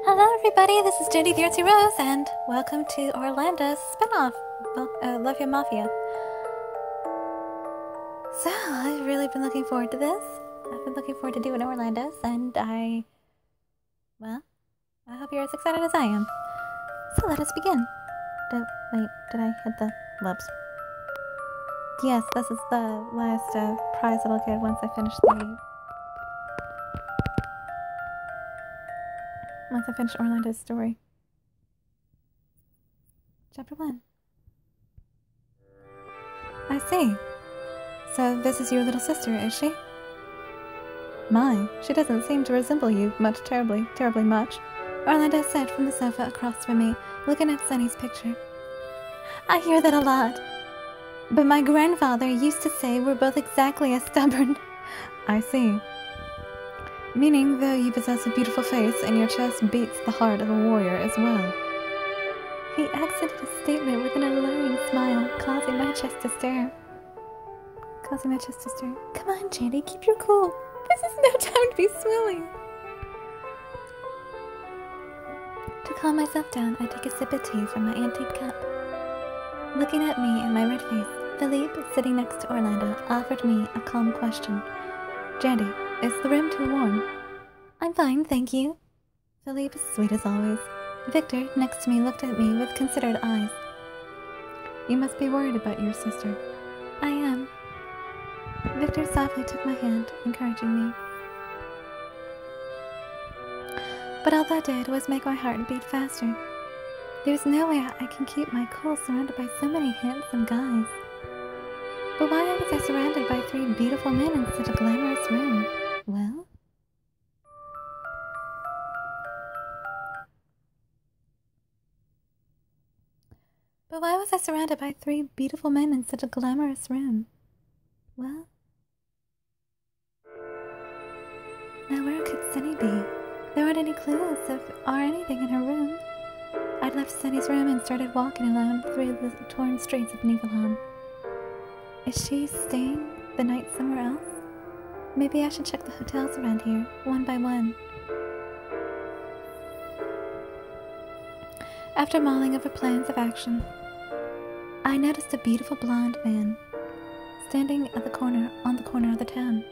Hello everybody, this is Jenny the Artsy-Rose, and welcome to Orlando's spinoff, Mafia. So, I've really been looking forward to this. I've been looking forward to doing Orlando's, and I hope you're as excited as I am. So let us begin. Wait, did I hit the whoops? Yes, this is the last prize that I'll get once I finish Orlando's story. Chapter 1. I see. So this is your little sister, is she? My, she doesn't seem to resemble you much, terribly much, Orlando said from the sofa across from me, looking at Sunny's picture. I hear that a lot. But my grandfather used to say we're both exactly as stubborn. I see. Meaning, though you possess a beautiful face and your chest beats the heart of a warrior as well. He exited his statement with an alluring smile, causing my chest to stir. Come on, Jandy, keep your cool. This is no time to be swilling. To calm myself down, I take a sip of tea from my antique cup. Looking at me and my red face, Philippe, sitting next to Orlando, offered me a calm question. Jandy, is the room too warm? I'm fine, thank you. Philippe is sweet as always. Victor, next to me, looked at me with considered eyes. You must be worried about your sister. I am. Victor softly took my hand, encouraging me. But all that did was make my heart beat faster. There's no way I can keep my cool surrounded by so many handsome guys. But why was I surrounded by 3 beautiful men in such a glamorous room? Well? Now where could Sunny be? There aren't any clues or anything in her room. I'd left Sunny's room and started walking alone through the torn streets of Niflheim. Is she staying the night somewhere else? Maybe I should check the hotels around here, one by one. After mulling over plans of action, I noticed a beautiful blonde man standing on the corner of the town.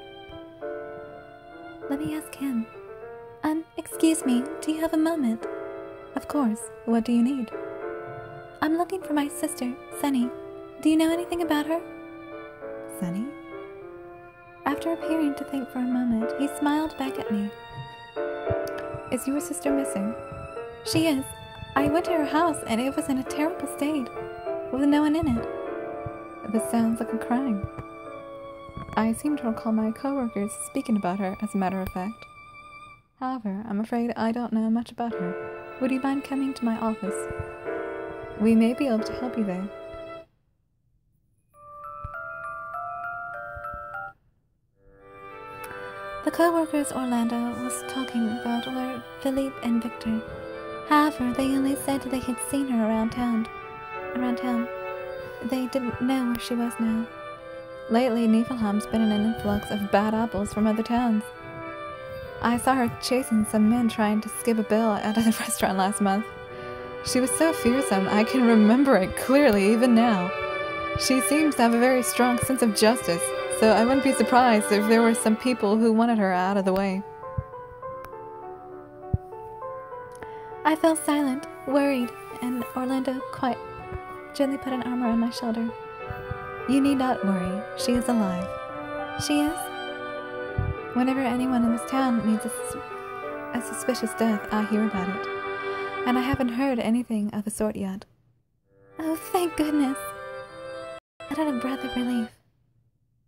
Let me ask him. Excuse me, do you have a moment? Of course. What do you need? I'm looking for my sister, Sunny. Do you know anything about her? Sunny? After appearing to think for a moment, he smiled back at me. Is your sister missing? She is. I went to her house and it was in a terrible state, with no one in it. This sounds like a crime. I seem to recall my co-workers speaking about her, as a matter of fact. However, I'm afraid I don't know much about her. Would you mind coming to my office? We may be able to help you there. The co-workers Orlando was talking about were Philippe and Victor. However, they only said they had seen her around town. They didn't know where she was now. Lately, Niflheim's been in an influx of bad apples from other towns. I saw her chasing some men trying to skip a bill out of the restaurant last month. She was so fearsome, I can remember it clearly even now. She seems to have a very strong sense of justice, so I wouldn't be surprised if there were some people who wanted her out of the way. I fell silent, worried, and Orlando quite gently put an arm around my shoulder. You need not worry. She is alive. She is? Whenever anyone in this town needs a suspicious death, I hear about it. And I haven't heard anything of the sort yet. Oh, thank goodness. I had a breath of relief.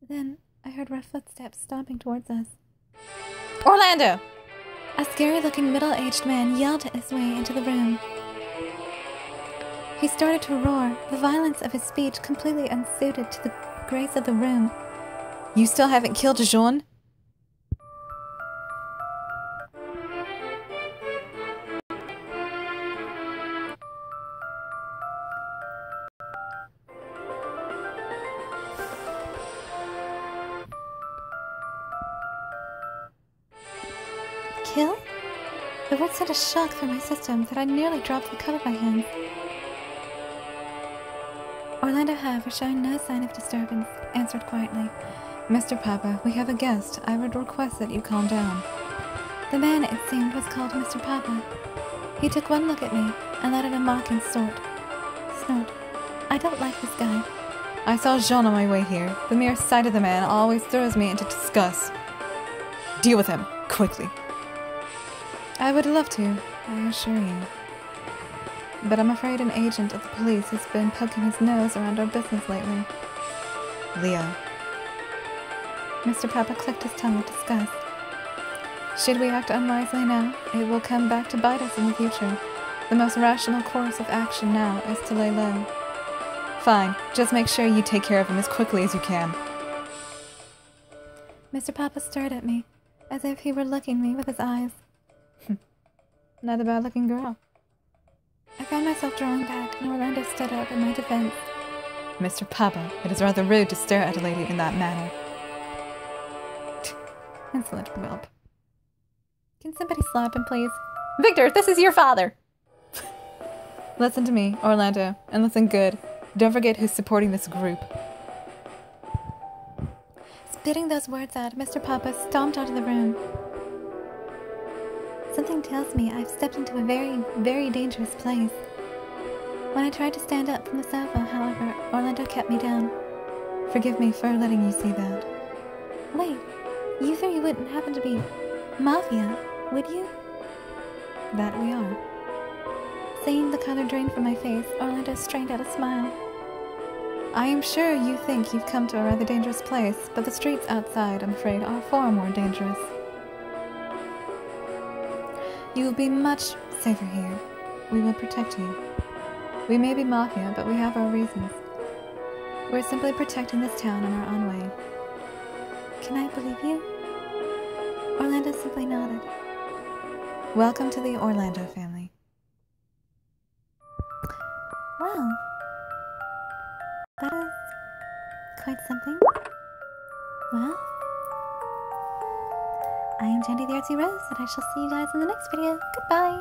Then I heard rough footsteps stomping towards us. Orlando! A scary-looking middle-aged man yelled his way into the room. He started to roar, the violence of his speech completely unsuited to the grace of the room. You still haven't killed Jean? Kill? The word sent a shock through my system that I nearly dropped the cup of my hands. Orlando, however, showing no sign of disturbance, answered quietly. Mr. Papa, we have a guest. I would request that you calm down. The man, it seemed, was called Mr. Papa. He took one look at me and let out a mocking snort. I don't like this guy. I saw Jean on my way here. The mere sight of the man always throws me into disgust. Deal with him, quickly. I would love to, I assure you. But I'm afraid an agent of the police has been poking his nose around our business lately. Leo. Mr. Papa clicked his tongue with disgust. Should we act unwisely now, it will come back to bite us in the future. The most rational course of action now is to lay low. Fine, just make sure you take care of him as quickly as you can. Mr. Papa stared at me, as if he were looking me with his eyes. Not a bad-looking girl. I found myself drawing back, and Orlando stood up in my defense. Mr. Papa, it is rather rude to stare at a lady in that manner. Insolent whelp. Can somebody slap him, please? Victor, this is your father! Listen to me, Orlando, and listen good. Don't forget who's supporting this group. Spitting those words out, Mr. Papa stomped out of the room. Something tells me I've stepped into a very, very dangerous place. When I tried to stand up from the sofa, however, Orlando kept me down. Forgive me for letting you see that. Wait, you three wouldn't happen to be Mafia, would you? That we are. Seeing the color drain from my face, Orlando strained out a smile. I am sure you think you've come to a rather dangerous place, but the streets outside, I'm afraid, are far more dangerous. You will be much safer here. We will protect you. We may be Mafia, but we have our reasons. We're simply protecting this town in our own way. Can I believe you? Orlando simply nodded. Welcome to the Orlando family. Well, that is quite something. Well, I am Jandy the Artsy-Rose, and I shall see you guys in the next video. Goodbye!